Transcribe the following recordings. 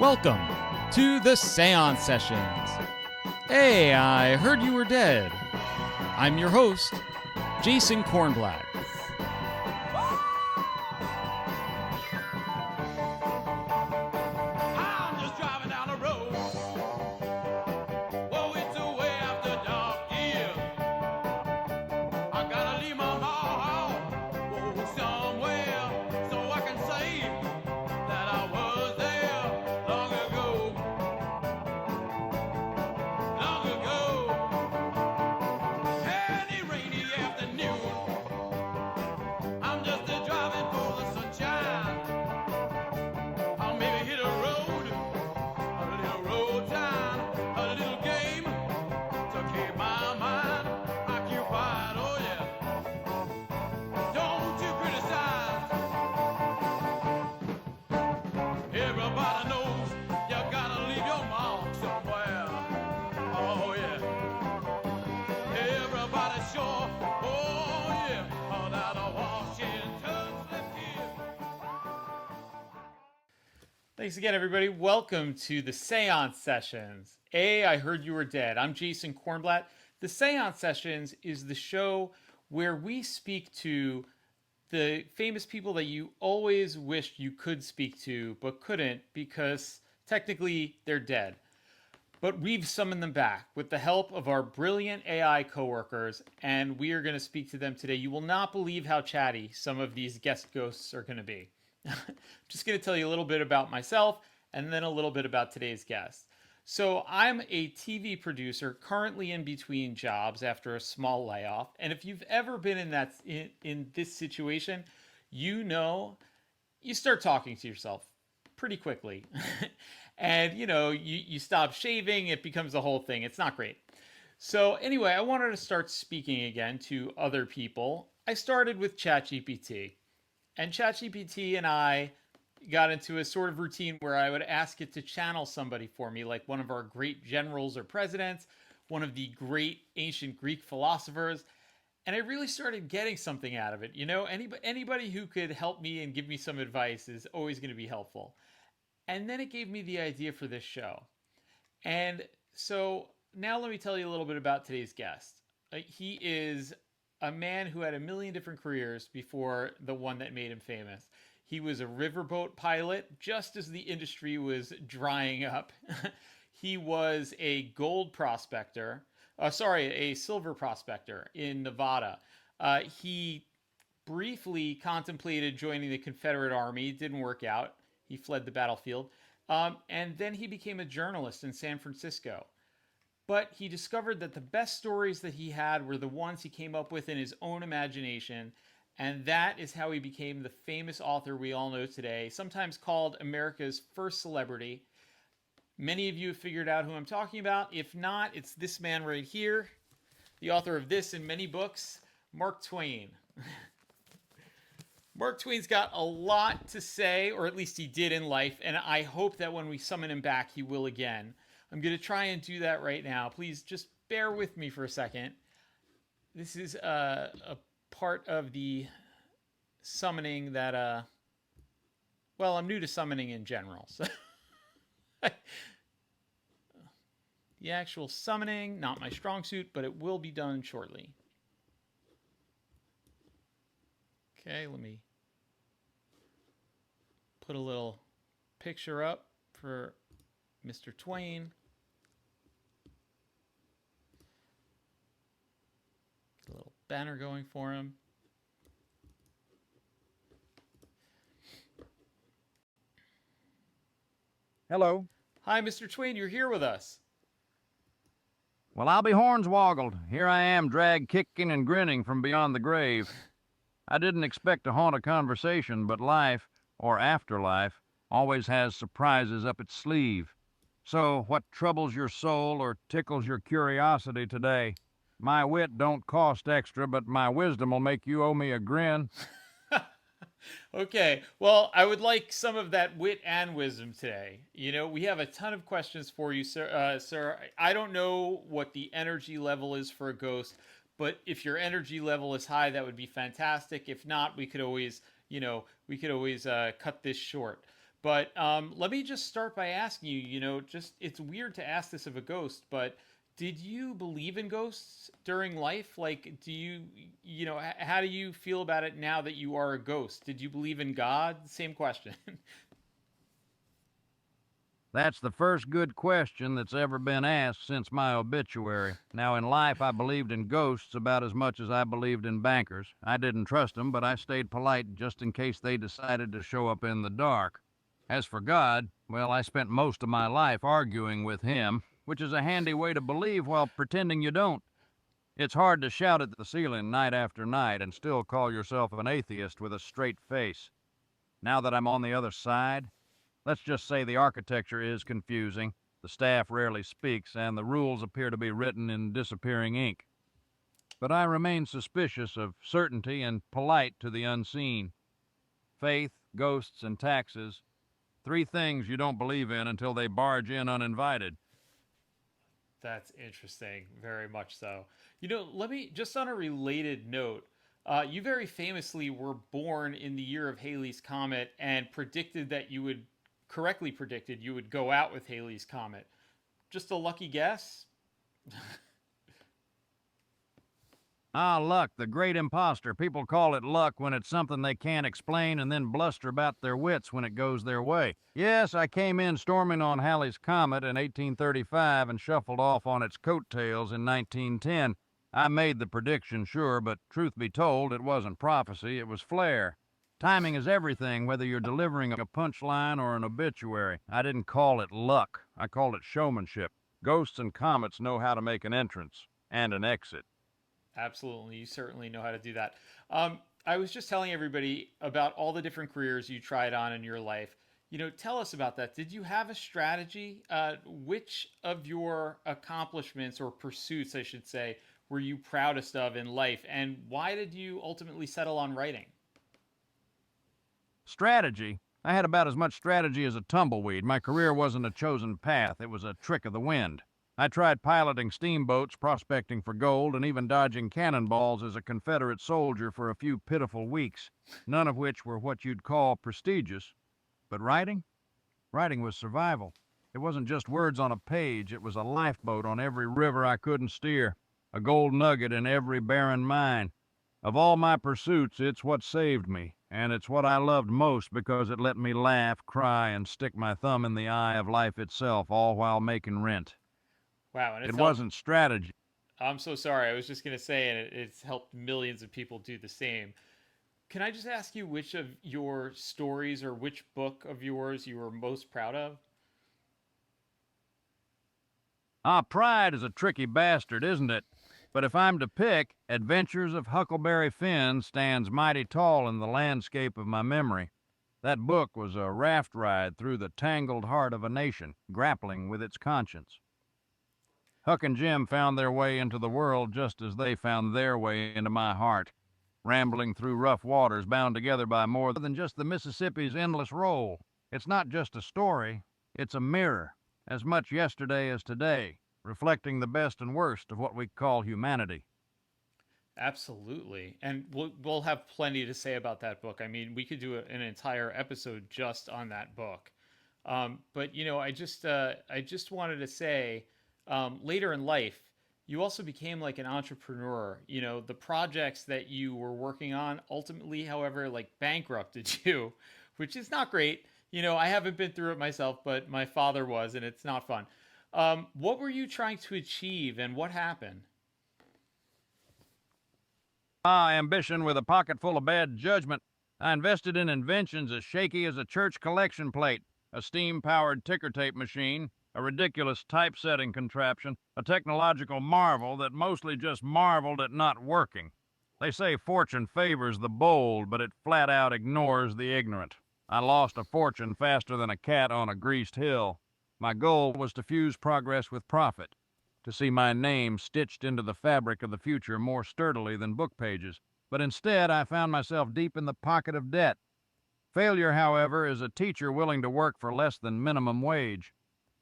Welcome to the SA.I.nce Sessions. Hey, I heard you were dead. I'm your host, Jason Kornblatt. I'm just driving down the road. Whoa, it's way after dark, yeah. I gotta leave my mom, whoa, somewhere, so I can say that I was there long ago. Long ago. Any rainy afternoon, I'm just driving for the sunshine. I'll maybe hit a road, a little road time, a little game to keep my mind occupied. Oh yeah, don't you criticize. Everybody knows you gotta leave your mark somewhere. Oh yeah, everybody's sure. Oh yeah, all out of Washington's left here. Thanks again, everybody. Welcome to the SA.I.nce Sessions. I heard you were dead. I'm Jason Kornblatt. The SA.I.nce Sessions is the show where we speak to the famous people that you always wished you could speak to but couldn't because technically they're dead. But we've summoned them back with the help of our brilliant AI coworkers, and we are going to speak to them today. You will not believe how chatty some of these guest ghosts are going to be. I'm just going to tell you a little bit about myself and then a little bit about today's guest. So I'm a TV producer currently in between jobs after a small layoff. And if you've ever been in this situation, you know you start talking to yourself pretty quickly. And you stop shaving, it becomes a whole thing. It's not great. So anyway, I wanted to start speaking again to other people. I started with ChatGPT. And ChatGPT and I got into a sort of routine where I would ask it to channel somebody for me, like one of our great generals or presidents, one of the great ancient Greek philosophers. And I really started getting something out of it. Anybody who could help me and give me some advice is always going to be helpful. And then it gave me the idea for this show. And so now let me tell you a little bit about today's guest. He is a man who had a million different careers before the one that made him famous. He was a riverboat pilot just as the industry was drying up. He was a a silver prospector in Nevada. He briefly contemplated joining the Confederate Army. It didn't work out. He fled the battlefield. And then he became a journalist in San Francisco. But he discovered that the best stories that he had were the ones he came up with in his own imagination. And that is how he became the famous author we all know today, sometimes called America's first celebrity. Many of you have figured out who I'm talking about. If not, it's this man right here, the author of this and many books, Mark Twain. Mark Twain's got a lot to say, or at least he did in life, and I hope that when we summon him back, he will again. I'm going to try and do that right now. Please just bear with me for a second. This is a part of the summoning that, I'm new to summoning in general. So the actual summoning, not my strong suit, but it will be done shortly. Okay, let me put a little picture up for Mr. Twain. A little banner going for him. Hello. Hi, Mr. Twain, you're here with us. Well, I'll be hornswoggled. Here I am, dragged kicking and grinning from beyond the grave. I didn't expect to haunt a conversation, but life, or afterlife, always has surprises up its sleeve. So, what troubles your soul or tickles your curiosity today? My wit don't cost extra, but my wisdom will make you owe me a grin. Okay, well, I would like some of that wit and wisdom today. We have a ton of questions for you, sir. I don't know what the energy level is for a ghost, but if your energy level is high, that would be fantastic. If not, we could always cut this short. But let me just start by asking you, just it's weird to ask this of a ghost, but did you believe in ghosts during life? Like, how do you feel about it now that you are a ghost? Did you believe in God? Same question. That's the first good question that's ever been asked since my obituary. Now, in life, I believed in ghosts about as much as I believed in bankers. I didn't trust them, but I stayed polite just in case they decided to show up in the dark. As for God, well, I spent most of my life arguing with him, which is a handy way to believe while pretending you don't. It's hard to shout at the ceiling night after night and still call yourself an atheist with a straight face. Now that I'm on the other side, let's just say the architecture is confusing, the staff rarely speaks, and the rules appear to be written in disappearing ink. But I remain suspicious of certainty and polite to the unseen. Faith, ghosts, and taxes, three things you don't believe in until they barge in uninvited. That's interesting, very much so. Let me just on a related note. You very famously were born in the year of Halley's Comet and correctly predicted you would go out with Halley's Comet. Just a lucky guess? Ah, luck, the great imposter. People call it luck when it's something they can't explain and then bluster about their wits when it goes their way. Yes, I came in storming on Halley's Comet in 1835 and shuffled off on its coattails in 1910. I made the prediction, sure, but truth be told, it wasn't prophecy, it was flair. Timing is everything, whether you're delivering a punchline or an obituary. I didn't call it luck, I called it showmanship. Ghosts and comets know how to make an entrance and an exit. Absolutely. You certainly know how to do that. I was just telling everybody about all the different careers you tried on in your life. Tell us about that. Did you have a strategy? Which of your accomplishments or pursuits, I should say, were you proudest of in life? And why did you ultimately settle on writing? Strategy? I had about as much strategy as a tumbleweed. My career wasn't a chosen path, it was a trick of the wind. I tried piloting steamboats, prospecting for gold, and even dodging cannonballs as a Confederate soldier for a few pitiful weeks, none of which were what you'd call prestigious. But writing? Writing was survival. It wasn't just words on a page, it was a lifeboat on every river I couldn't steer, a gold nugget in every barren mine. Of all my pursuits, it's what saved me, and it's what I loved most because it let me laugh, cry, and stick my thumb in the eye of life itself, all while making rent. Wow, and It it's helped. wasn't strategy. I'm so sorry. I was just going to say, and it's helped millions of people do the same. Can I just ask you which of your stories or which book of yours you were most proud of? Ah, pride is a tricky bastard, isn't it? But if I'm to pick, Adventures of Huckleberry Finn stands mighty tall in the landscape of my memory. That book was a raft ride through the tangled heart of a nation, grappling with its conscience. Huck and Jim found their way into the world just as they found their way into my heart, rambling through rough waters bound together by more than just the Mississippi's endless roll. It's not just a story, it's a mirror, as much yesterday as today, reflecting the best and worst of what we call humanity. Absolutely. And we'll have plenty to say about that book. I mean, we could do an entire episode just on that book. But I just wanted to say, later in life, you also became like an entrepreneur. The projects that you were working on ultimately, however, like bankrupted you, which is not great. I haven't been through it myself, but my father was, and it's not fun. What were you trying to achieve, and what happened? Ah, ambition with a pocket full of bad judgment. I invested in inventions as shaky as a church collection plate, a steam-powered ticker tape machine, a ridiculous typesetting contraption, a technological marvel that mostly just marveled at not working. They say fortune favors the bold, but it flat out ignores the ignorant. I lost a fortune faster than a cat on a greased hill. My goal was to fuse progress with profit, to see my name stitched into the fabric of the future more sturdily than book pages. But instead, I found myself deep in the pocket of debt. Failure, however, is a teacher willing to work for less than minimum wage.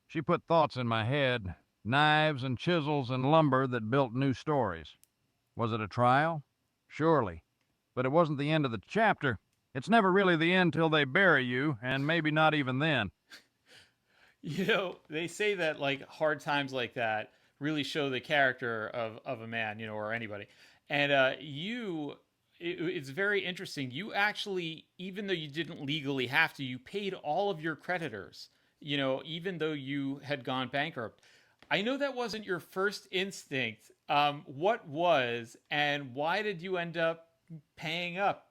She put thoughts in my head, knives and chisels and lumber that built new stories. Was it a trial? Surely. But it wasn't the end of the chapter. It's never really the end till they bury you, and maybe not even then. They say that like hard times like that really show the character of a man, or anybody. And it's very interesting. You actually, even though you didn't legally have to, you paid all of your creditors, even though you had gone bankrupt. I know that wasn't your first instinct. What was, and why did you end up paying up?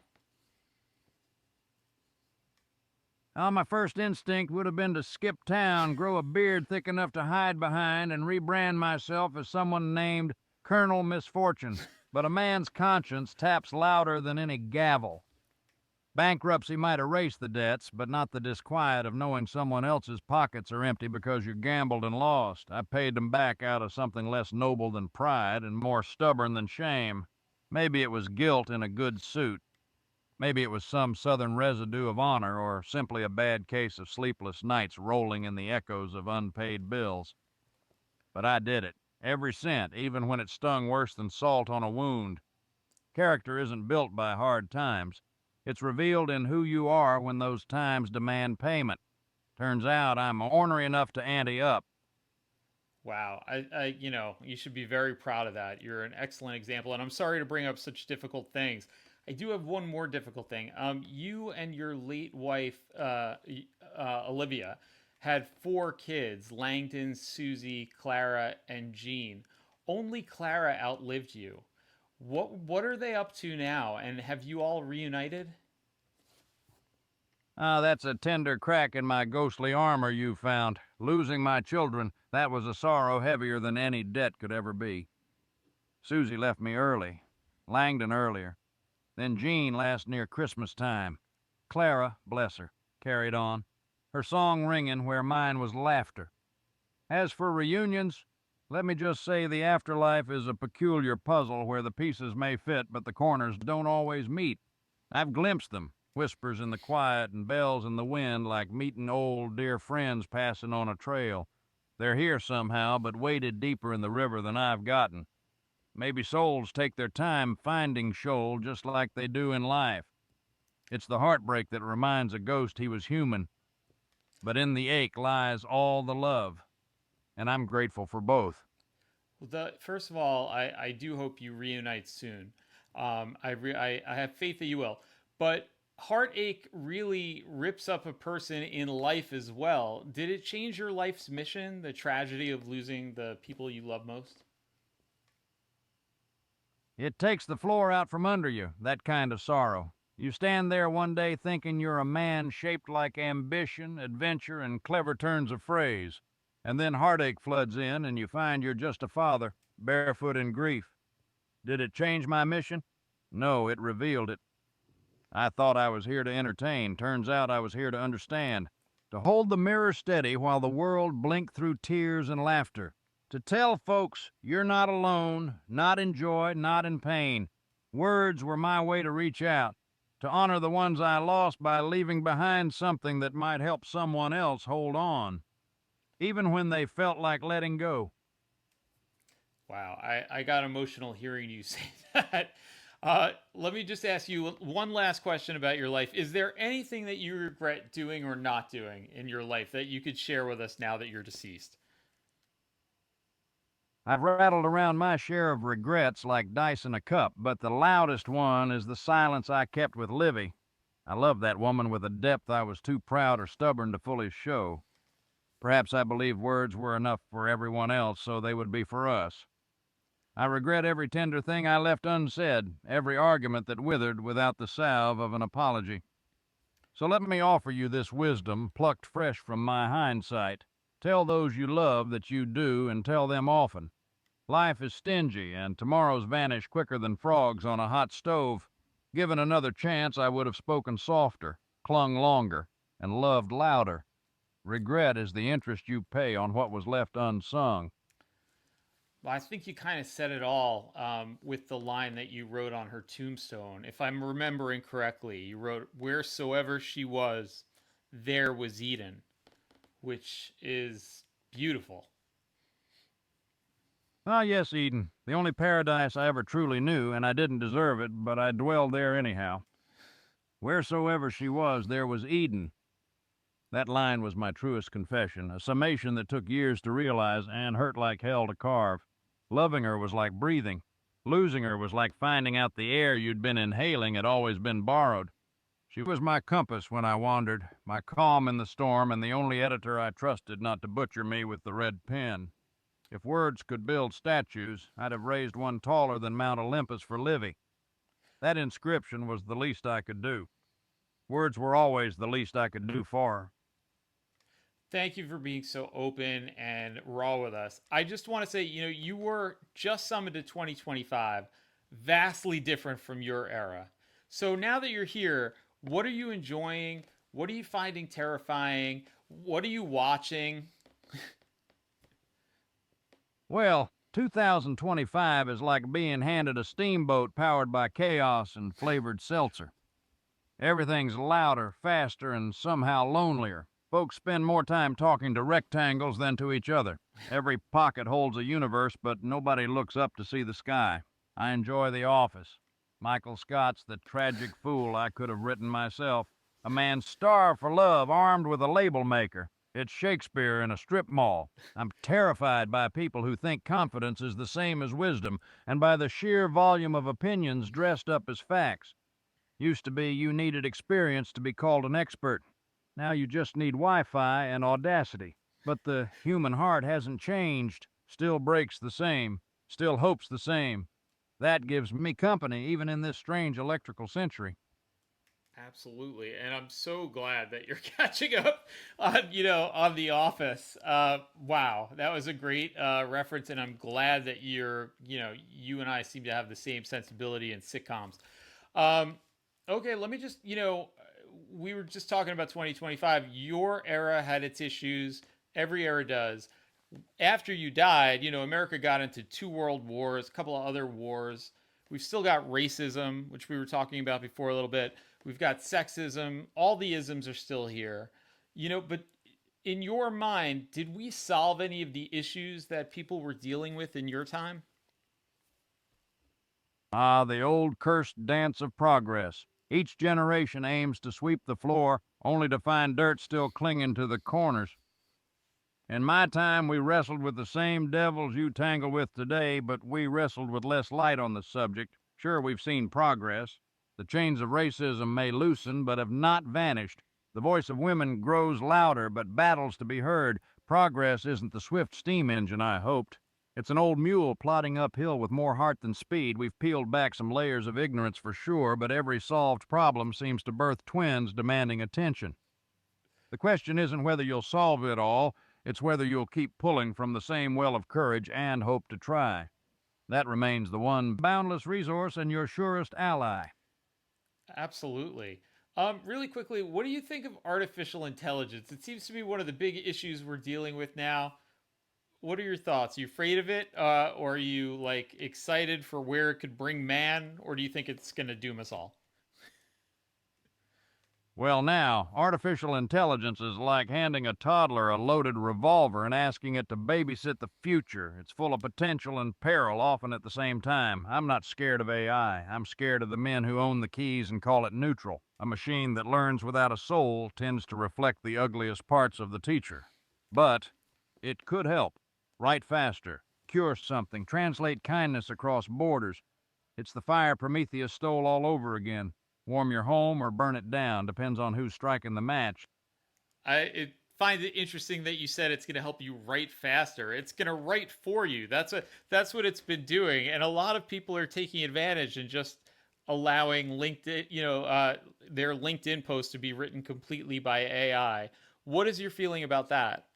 My first instinct would have been to skip town, grow a beard thick enough to hide behind, and rebrand myself as someone named Colonel Misfortune. But a man's conscience taps louder than any gavel. Bankruptcy might erase the debts, but not the disquiet of knowing someone else's pockets are empty because you gambled and lost. I paid them back out of something less noble than pride and more stubborn than shame. Maybe it was guilt in a good suit. Maybe it was some southern residue of honor, or simply a bad case of sleepless nights rolling in the echoes of unpaid bills. But I did it. Every cent, even when it stung worse than salt on a wound. Character isn't built by hard times. It's revealed in who you are when those times demand payment. Turns out I'm ornery enough to ante up. Wow, you should be very proud of that. You're an excellent example, and I'm sorry to bring up such difficult things. I do have one more difficult thing. You and your late wife, Olivia, had four kids: Langdon, Susie, Clara, and Jean. Only Clara outlived you. What are they up to now? And have you all reunited? That's a tender crack in my ghostly armor you found. Losing my children, that was a sorrow heavier than any debt could ever be. Susie left me early, Langdon earlier, then Jean last near Christmas time. Clara, bless her, carried on, her song ringing where mine was laughter. As for reunions, let me just say the afterlife is a peculiar puzzle where the pieces may fit but the corners don't always meet. I've glimpsed them, whispers in the quiet and bells in the wind, like meeting old dear friends passing on a trail. They're here somehow, but waded deeper in the river than I've gotten. Maybe souls take their time finding shoal just like they do in life. It's the heartbreak that reminds a ghost he was human, but in the ache lies all the love, and I'm grateful for both. Well, first of all, I do hope you reunite soon. I have faith that you will. But heartache really rips up a person in life as well. Did it change your life's mission, the tragedy of losing the people you love most? It takes the floor out from under you, that kind of sorrow. You stand there one day thinking you're a man shaped like ambition, adventure, and clever turns of phrase. And then heartache floods in and you find you're just a father, barefoot in grief. Did it change my mission? No, it revealed it. I thought I was here to entertain. Turns out I was here to understand. To hold the mirror steady while the world blinked through tears and laughter. To tell folks you're not alone, not in joy, not in pain. Words were my way to reach out. To honor the ones I lost by leaving behind something that might help someone else hold on, even when they felt like letting go. Wow, I got emotional hearing you say that. Let me just ask you one last question about your life. Is there anything that you regret doing or not doing in your life that you could share with us now that you're deceased? I've rattled around my share of regrets like dice in a cup, but the loudest one is the silence I kept with Livy. I loved that woman with a depth I was too proud or stubborn to fully show. Perhaps I believed words were enough for everyone else, so they would be for us. I regret every tender thing I left unsaid, every argument that withered without the salve of an apology. So let me offer you this wisdom, plucked fresh from my hindsight. Tell those you love that you do, and tell them often. Life is stingy, and tomorrows vanish quicker than frogs on a hot stove. Given another chance, I would have spoken softer, clung longer, and loved louder. Regret is the interest you pay on what was left unsung. Well, I think you kind of said it all with the line that you wrote on her tombstone. If I'm remembering correctly, you wrote, "Wheresoever she was, there was Eden," which is beautiful. Ah, yes, Eden, the only paradise I ever truly knew, and I didn't deserve it, but I dwelled there anyhow. Wheresoever she was, there was Eden. That line was my truest confession, a summation that took years to realize and hurt like hell to carve. Loving her was like breathing. Losing her was like finding out the air you'd been inhaling had always been borrowed. She was my compass when I wandered, my calm in the storm, and the only editor I trusted not to butcher me with the red pen. If words could build statues, I'd have raised one taller than Mount Olympus for Livy. That inscription was the least I could do. Words were always the least I could do for her. Thank you for being so open and raw with us. I just want to say, you were just summited 2025, vastly different from your era. So now that you're here, what are you enjoying? What are you finding terrifying? What are you watching? Well, 2025 is like being handed a steamboat powered by chaos and flavored seltzer. Everything's louder, faster, and somehow lonelier. Folks spend more time talking to rectangles than to each other. Every pocket holds a universe, but nobody looks up to see the sky. I enjoy The Office. Michael Scott's the tragic fool I could have written myself. A man starved for love, armed with a label maker. It's Shakespeare in a strip mall. I'm terrified by people who think confidence is the same as wisdom, and by the sheer volume of opinions dressed up as facts. Used to be you needed experience to be called an expert. Now you just need Wi-Fi and audacity. But the human heart hasn't changed, still breaks the same, still hopes the same. That gives me company, even in this strange electrical century. Absolutely, and I'm so glad that you're catching up on The Office. Wow, that was a great reference, and I'm glad that you and I seem to have the same sensibility in sitcoms. Okay, let me just we were just talking about 2025. Your era had its issues. Every era does. After you died, America got into two world wars, a couple of other wars. We've still got racism, which we were talking about before a little bit. We've got sexism. All the isms are still here. But in your mind, did we solve any of the issues that people were dealing with in your time? Ah, the old cursed dance of progress. Each generation aims to sweep the floor, only to find dirt still clinging to the corners. In my time, we wrestled with the same devils you tangle with today, but we wrestled with less light on the subject. Sure, we've seen progress. The chains of racism may loosen, but have not vanished. The voice of women grows louder, but battles to be heard. Progress isn't the swift steam engine I hoped. It's an old mule plodding uphill with more heart than speed. We've peeled back some layers of ignorance for sure, but every solved problem seems to birth twins demanding attention. The question isn't whether you'll solve it all, it's whether you'll keep pulling from the same well of courage and hope to try. That remains the one boundless resource and your surest ally. Absolutely. Really quickly, what do you think of artificial intelligence? It seems to be one of the big issues we're dealing with now. What are your thoughts? Are you afraid of it, or are you excited for where it could bring man, or do you think it's going to doom us all? Well, now, artificial intelligence is like handing a toddler a loaded revolver and asking it to babysit the future. It's full of potential and peril, often at the same time. I'm not scared of AI. I'm scared of the men who own the keys and call it neutral. A machine that learns without a soul tends to reflect the ugliest parts of the teacher. But it could help. Write faster. Cure something. Translate kindness across borders. It's the fire Prometheus stole all over again. Warm your home or burn it down, depends on who's striking the match. I find it interesting that you said it's going to help you write faster. It's going to write for you. That's what it's been doing, and a lot of people are taking advantage and just allowing LinkedIn, their LinkedIn post to be written completely by AI. What is your feeling about that?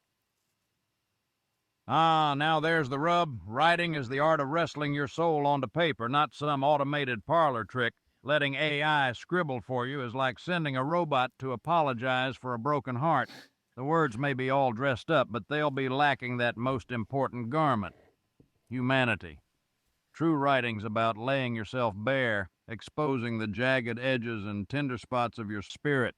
Ah, now there's the rub. Writing is the art of wrestling your soul onto paper, not some automated parlor trick. Letting AI scribble for you is like sending a robot to apologize for a broken heart. The words may be all dressed up, but they'll be lacking that most important garment, humanity. True writing's about laying yourself bare, exposing the jagged edges and tender spots of your spirit.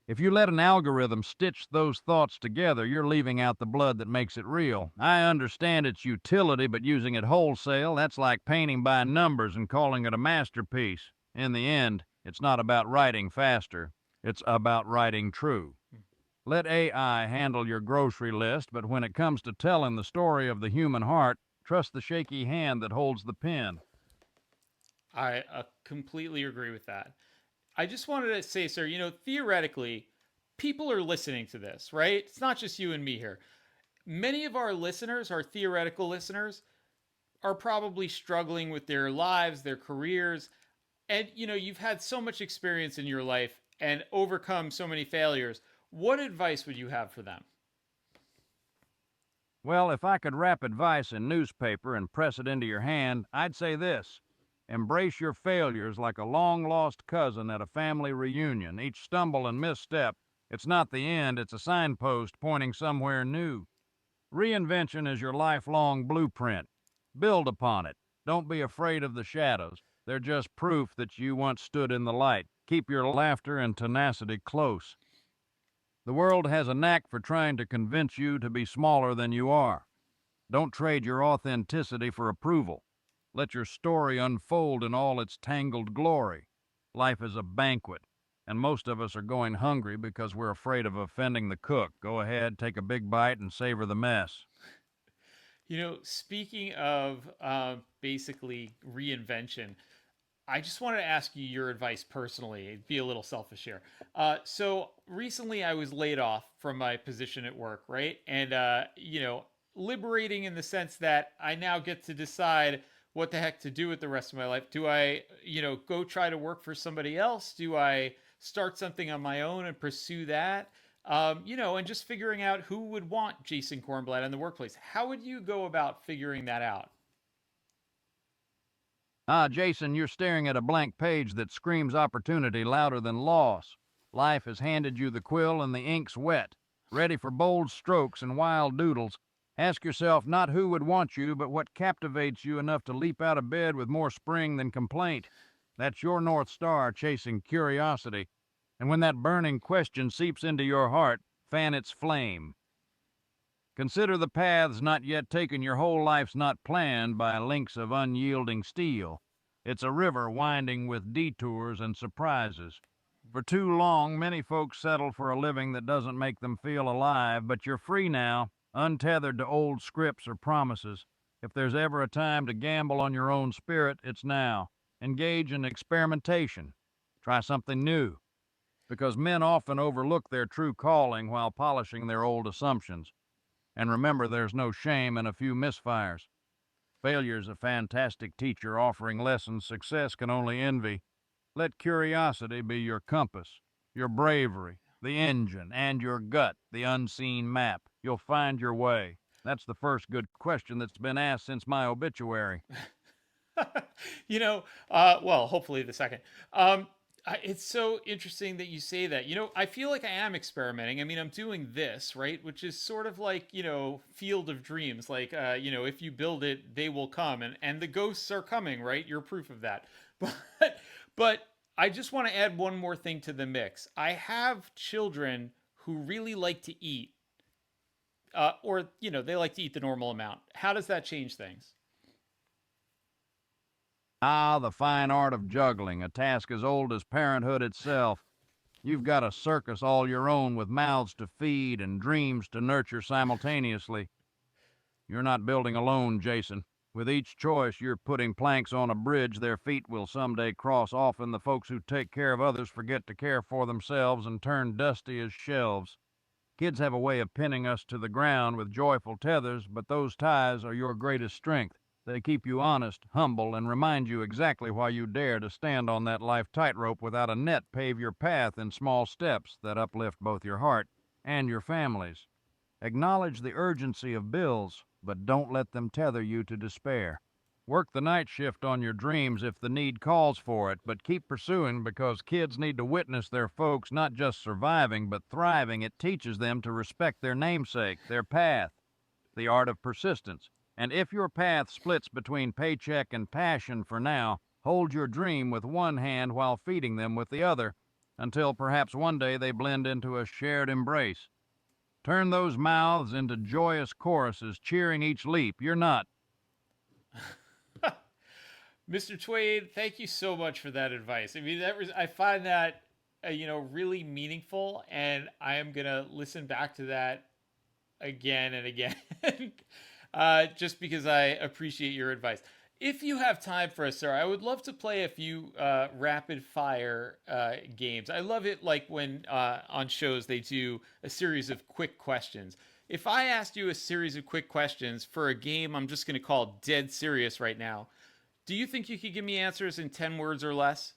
If you let an algorithm stitch those thoughts together, you're leaving out the blood that makes it real. I understand its utility, but using it wholesale, that's like painting by numbers and calling it a masterpiece. In the end, It's not about writing faster, it's about writing true. Let AI handle your grocery list, but when it comes to telling the story of the human heart, trust the shaky hand that holds the pen. I completely agree with that. I just wanted to say, sir, theoretically, people are listening to this, right? It's not just you and me here. Many of our listeners, our theoretical listeners, are probably struggling with their lives, their careers, and you've had so much experience in your life and overcome so many failures. What advice would you have for them? Well, if I could wrap advice in newspaper and press it into your hand, I'd say this. Embrace your failures like a long-lost cousin at a family reunion. Each stumble and misstep, it's not the end, it's a signpost pointing somewhere new. Reinvention is your lifelong blueprint. Build upon it. Don't be afraid of the shadows. They're just proof that you once stood in the light. Keep your laughter and tenacity close. The world has a knack for trying to convince you to be smaller than you are. Don't trade your authenticity for approval. Let your story unfold in all its tangled glory. Life is a banquet, and most of us are going hungry because we're afraid of offending the cook. Go ahead, take a big bite, and savor the mess. Speaking of basically reinvention, I just wanted to ask you your advice personally. It'd be a little selfish here. So recently I was laid off from my position at work, right? And, liberating in the sense that I now get to decide what the heck to do with the rest of my life. Do I, go try to work for somebody else? Do I start something on my own and pursue that? And just figuring out who would want Jason Kornblatt in the workplace. How would you go about figuring that out? Jason, you're staring at a blank page that screams opportunity louder than loss. Life has handed you the quill and the ink's wet, ready for bold strokes and wild doodles. Ask yourself not who would want you, but what captivates you enough to leap out of bed with more spring than complaint. That's your North Star chasing curiosity. And when that burning question seeps into your heart, fan its flame. Consider the paths not yet taken. Your whole life's not planned by links of unyielding steel. It's a river winding with detours and surprises. For too long, many folks settle for a living that doesn't make them feel alive, but you're free now, untethered to old scripts or promises. If there's ever a time to gamble on your own spirit, it's now. Engage in experimentation. Try something new. Because men often overlook their true calling while polishing their old assumptions. And remember, there's no shame in a few misfires. Failure's a fantastic teacher offering lessons success can only envy. Let curiosity be your compass, your bravery, the engine, and your gut, the unseen map. You'll find your way. That's the first good question that's been asked since my obituary. Well, hopefully the second. It's so interesting that you say that. I feel like I am experimenting. I mean, I'm doing this, right? Which is sort of like, Field of Dreams. Like, if you build it, they will come. And the ghosts are coming, right? You're proof of that. But I just want to add one more thing to the mix. I have children who really like to eat, or, they like to eat the normal amount. How does that change things? The fine art of juggling, a task as old as parenthood itself. You've got a circus all your own with mouths to feed and dreams to nurture simultaneously. You're not building alone, Jason. With each choice, you're putting planks on a bridge their feet will someday cross. Often the folks who take care of others forget to care for themselves and turn dusty as shelves. Kids have a way of pinning us to the ground with joyful tethers, but those ties are your greatest strength. They keep you honest, humble, and remind you exactly why you dare to stand on that life tightrope without a net. Pave your path in small steps that uplift both your heart and your families. Acknowledge the urgency of bills, but don't let them tether you to despair. Work the night shift on your dreams if the need calls for it, but keep pursuing because kids need to witness their folks not just surviving, but thriving. It teaches them to respect their namesake, their path, the art of persistence. And if your path splits between paycheck and passion for now, hold your dream with one hand while feeding them with the other, until perhaps one day they blend into a shared embrace. Turn those mouths into joyous choruses, cheering each leap. You're not. Mr. Twain, thank you so much for that advice. I mean, I find that really meaningful, and I am gonna listen back to that again and again, just because I appreciate your advice. If you have time for us, sir, I would love to play a few rapid fire games. I love it, like when on shows they do a series of quick questions. If I asked you a series of quick questions for a game I'm just going to call Dead Serious right now, do you think you could give me answers in 10 words or less?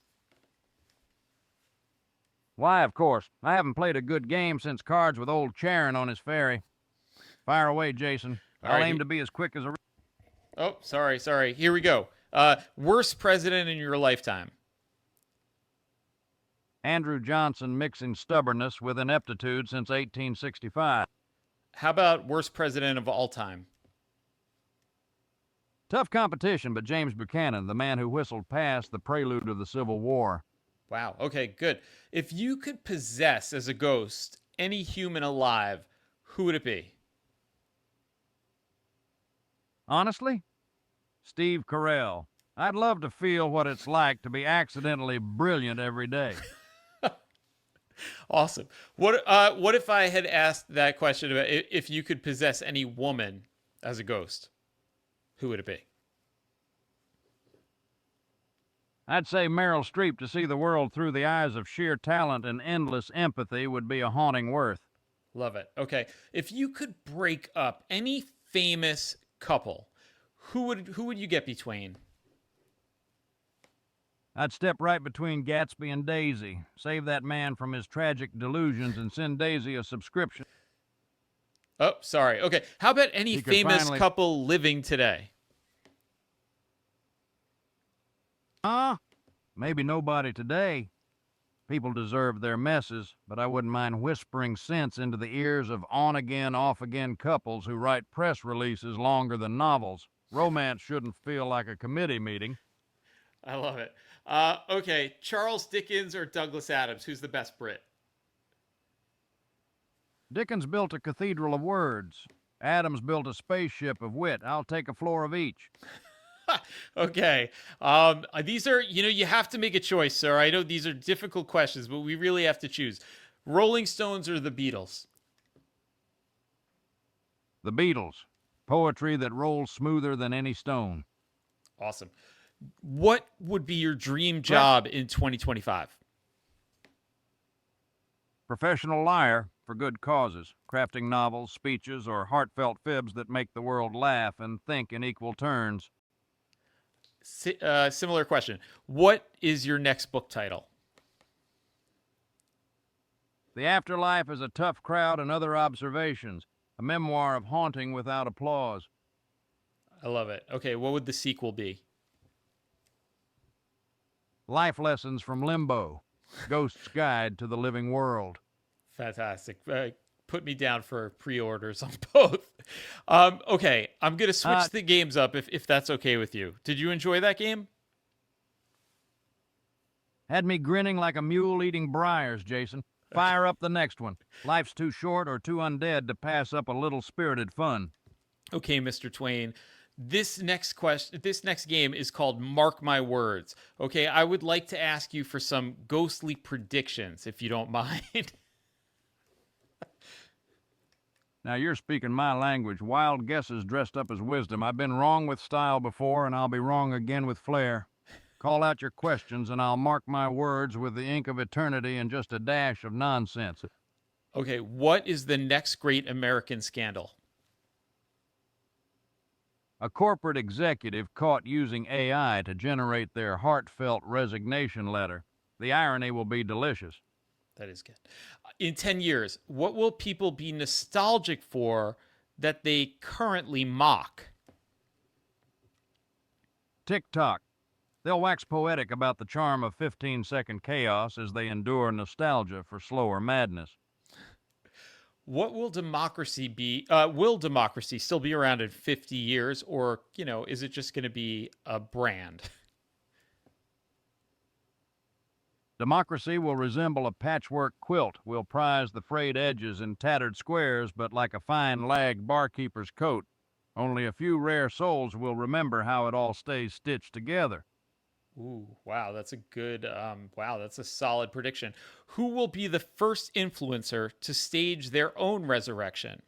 Why, of course. I haven't played a good game since Cards with old Charon on his ferry. Fire away, Jason. All I'll right. aim to be as quick as a... Oh, sorry. Here we go. Worst president in your lifetime. Andrew Johnson mixing stubbornness with ineptitude since 1865. How about worst president of all time? Tough competition, but James Buchanan, the man who whistled past the prelude of the Civil War. Wow. Okay, good. If you could possess as a ghost any human alive, who would it be? Honestly? Steve Carell. I'd love to feel what it's like to be accidentally brilliant every day. Awesome. What if I had asked that question about if you could possess any woman as a ghost? Who would it be? I'd say Meryl Streep to see the world through the eyes of sheer talent and endless empathy would be a haunting worth. Love it. Okay. If you could break up any famous couple, who would you get between? I'd step right between Gatsby and Daisy, save that man from his tragic delusions, and send Daisy a subscription. Oh, sorry. Okay. How about any He could famous finally- couple living today? Maybe nobody today. People deserve their messes, but I wouldn't mind whispering sense into the ears of on-again, off-again couples who write press releases longer than novels. Romance shouldn't feel like a committee meeting. I love it. Okay. Charles Dickens or Douglas Adams? Who's the best Brit? Dickens built a cathedral of words. Adams built a spaceship of wit. I'll take a floor of each. Okay. These are, you have to make a choice, sir. I know these are difficult questions, but we really have to choose. Rolling Stones or the Beatles? The Beatles. Poetry that rolls smoother than any stone. Awesome. What would be your dream job in 2025? Professional liar for good causes, crafting novels, speeches, or heartfelt fibs that make the world laugh and think in equal turns. Similar question. What is your next book title? The Afterlife is a Tough Crowd and Other Observations, a memoir of haunting without applause. I love it. Okay, what would the sequel be? Life Lessons from Limbo, Ghost's Guide to the Living World. Fantastic. Put me down for pre-orders on both. Okay, I'm going to switch the games up if that's okay with you. Did you enjoy that game? Had me grinning like a mule eating briars, Jason. Fire up the next one. Life's too short or too undead to pass up a little spirited fun. Okay, Mr. Twain. This next game is called Mark My Words. Okay, I would like to ask you for some ghostly predictions, if you don't mind. Now you're speaking my language. Wild guesses dressed up as wisdom. I've been wrong with style before, and I'll be wrong again with flair. Call out your questions, and I'll mark my words with the ink of eternity and just a dash of nonsense. Okay, what is the next great American scandal? A corporate executive caught using AI to generate their heartfelt resignation letter. The irony will be delicious. That is good. In 10 years, what will people be nostalgic for that they currently mock? TikTok. They'll wax poetic about the charm of 15-second chaos as they endure nostalgia for slower madness. What will democracy be? Will democracy still be around in 50 years, or, is it just going to be a brand? Democracy will resemble a patchwork quilt. We'll prize the frayed edges and tattered squares, but like a fine lagged barkeeper's coat. Only a few rare souls will remember how it all stays stitched together. Ooh, wow, that's a good, wow, that's a solid prediction. Who will be the first influencer to stage their own resurrection?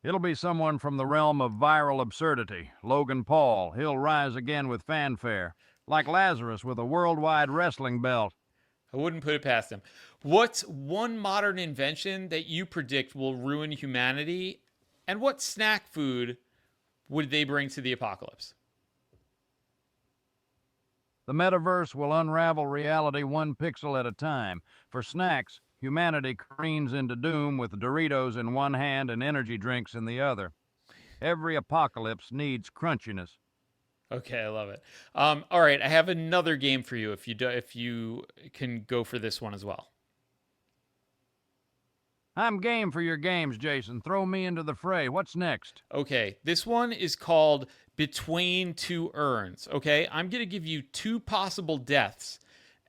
It'll be someone from the realm of viral absurdity. Logan Paul. He'll rise again with fanfare. Like Lazarus with a worldwide wrestling belt. I wouldn't put it past him. What's one modern invention that you predict will ruin humanity? And what snack food would they bring to the apocalypse? The metaverse will unravel reality one pixel at a time. For snacks, humanity careens into doom with Doritos in one hand and energy drinks in the other. Every apocalypse needs crunchiness. Okay, I love it. All right, I have another game for you if you can go for this one as well. I'm game for your games, Jason. Throw me into the fray. What's next? Okay, this one is called Between Two Urns. Okay, I'm going to give you two possible deaths,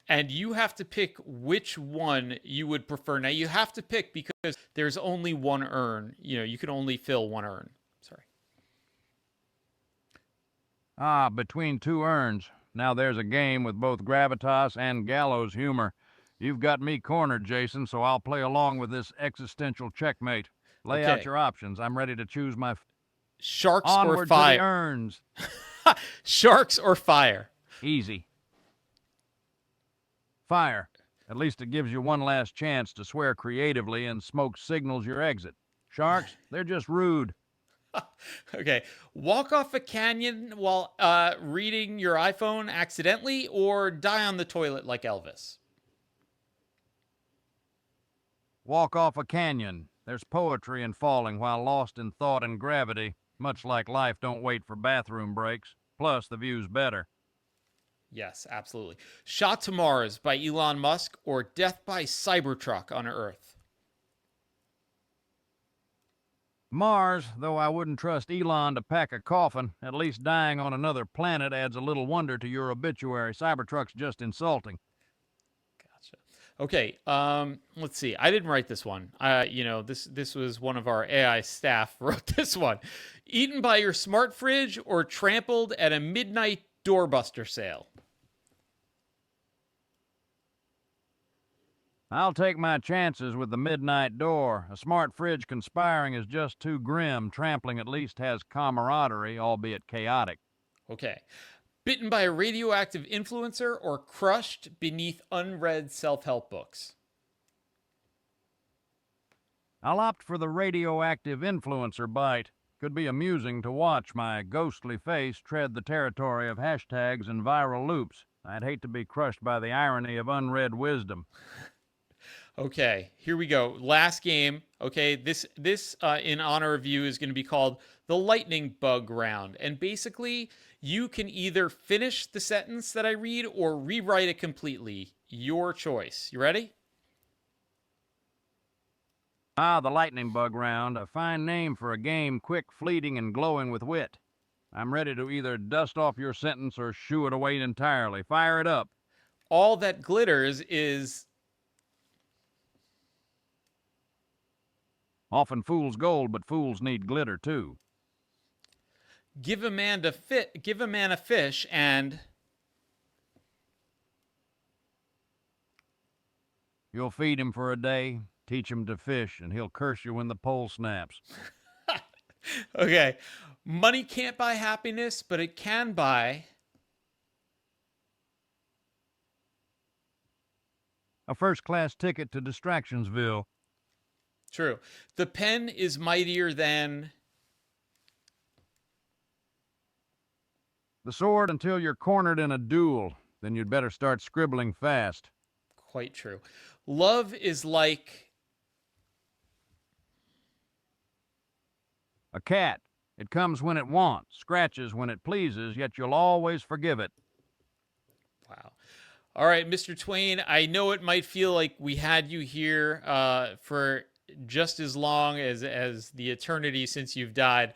and you have to pick which one you would prefer. Now, you have to pick because there's only one urn. You know, you can only fill one urn. Sorry. Ah, Between Two Urns. Now there's a game with both gravitas and gallows humor. You've got me cornered, Jason, so I'll play along with this existential checkmate. Lay out Okay, your options. I'm ready to choose my. sharks or Onward to the fire? urns. Sharks or fire? Easy. Fire. At least it gives you one last chance to swear creatively and smoke signals your exit. Sharks, they're just rude. Okay. Walk off a canyon while reading your iPhone accidentally or die on the toilet like Elvis? Walk off a canyon. There's poetry in falling while lost in thought and gravity. Much like life, don't wait for bathroom breaks. Plus, the view's better. Yes, absolutely. Shot to Mars by Elon Musk or Death by Cybertruck on Earth? Mars, though I wouldn't trust Elon to pack a coffin, at least dying on another planet adds a little wonder to your obituary. Cybertruck's just insulting. Gotcha. Okay, let's see. I didn't write this one. This was one of our AI staff wrote this one. Eaten by your smart fridge or trampled at a midnight doorbuster sale? I'll take my chances with the midnight door. A smart fridge conspiring is just too grim. Trampling at least has camaraderie, albeit chaotic. Okay. Bitten by a radioactive influencer or crushed beneath unread self-help books? I'll opt for the radioactive influencer bite. Could be amusing to watch my ghostly face tread the territory of hashtags and viral loops. I'd hate to be crushed by the irony of unread wisdom. Okay, here we go. Last game. Okay, this in honor of you is going to be called the lightning bug round. And basically, you can either finish the sentence that I read or rewrite it completely. Your choice. You ready? Ah, the lightning bug round, a fine name for a game quick, fleeting, and glowing with wit. I'm ready to either dust off your sentence or shoo it away entirely. Fire it up. All that glitters is Often fool's gold, but fools need glitter too. give a man a fish and You'll feed him for a day, teach him to fish, and he'll curse you when the pole snaps. okay. Money can't buy happiness, but it can buy A first-class ticket to Distractionsville. true. The pen is mightier than The sword until you're cornered in a duel. Then you'd better start scribbling fast. quite true. Love is like A cat. It comes when it wants, scratches when it pleases, yet you'll always forgive it. wow. All right, Mr. Twain, I know it might feel like we had you here for just as long as the eternity since you've died,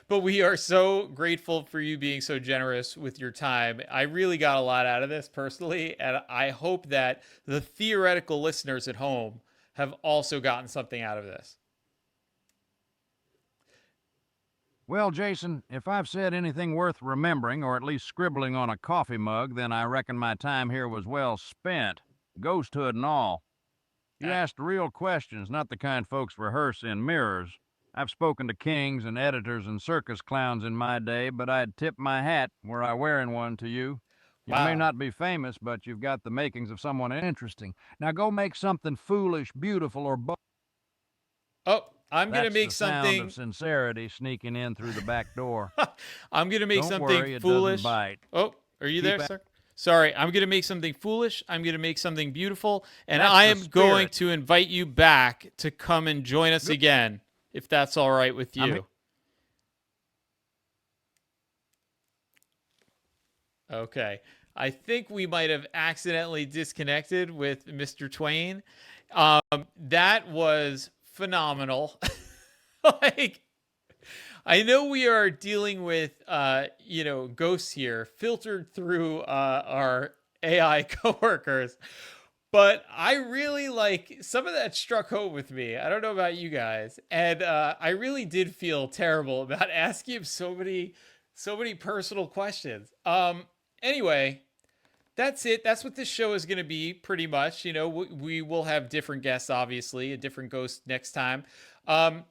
but we are so grateful for you being so generous with your time. I really got a lot out of this personally, and I hope that the theoretical listeners at home have also gotten something out of this. Well, Jason, if I've said anything worth remembering, or at least scribbling on a coffee mug, then I reckon my time here was well spent, ghosthood and all. You Uh, asked real questions, not the kind folks rehearse in mirrors. I've spoken to kings and editors and circus clowns in my day, but I'd tip my hat, were I wearing one, to you. You may wow. not be famous, but you've got the makings of someone interesting. Now go make something foolish, beautiful, or Oh, I'm gonna That's make the sound of something. sincerity sneaking in through the back door. I'm gonna make Don't something worry, it doesn't foolish. bite. Oh, are you Keep there, at sir? Sorry, I'm gonna make something foolish. I'm gonna make something beautiful, and That's I the am going spirit. to invite you back to come and join us Good. again, if that's all right with I'm you. Okay. I think we might have accidentally disconnected with Mr. Twain. That was phenomenal. Like, I know we are dealing with, ghosts here filtered through our AI coworkers, but I really like some of that struck home with me. I don't know about you guys, and I really did feel terrible about asking him so many personal questions. Anyway, that's it. That's what this show is going to be, pretty much. You know, we will have different guests, obviously, a different ghost next time. Um,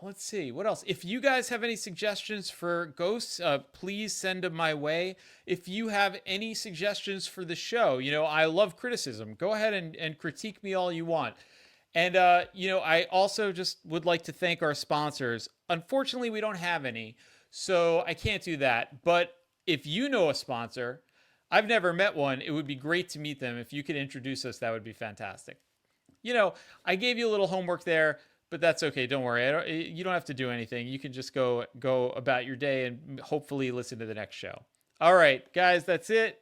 let's see what else. If you guys have any suggestions for ghosts, please send them my way. If you have any suggestions for the show, I love criticism. Go ahead and critique me all you want. And I also just would like to thank our sponsors. Unfortunately, we don't have any, so I can't do that. But if you know a sponsor, I've never met one. It would be great to meet them. If you could introduce us, that would be fantastic. I gave you a little homework there, but that's okay. Don't worry. You don't have to do anything. You can just go about your day and hopefully listen to the next show. All right, guys, that's it.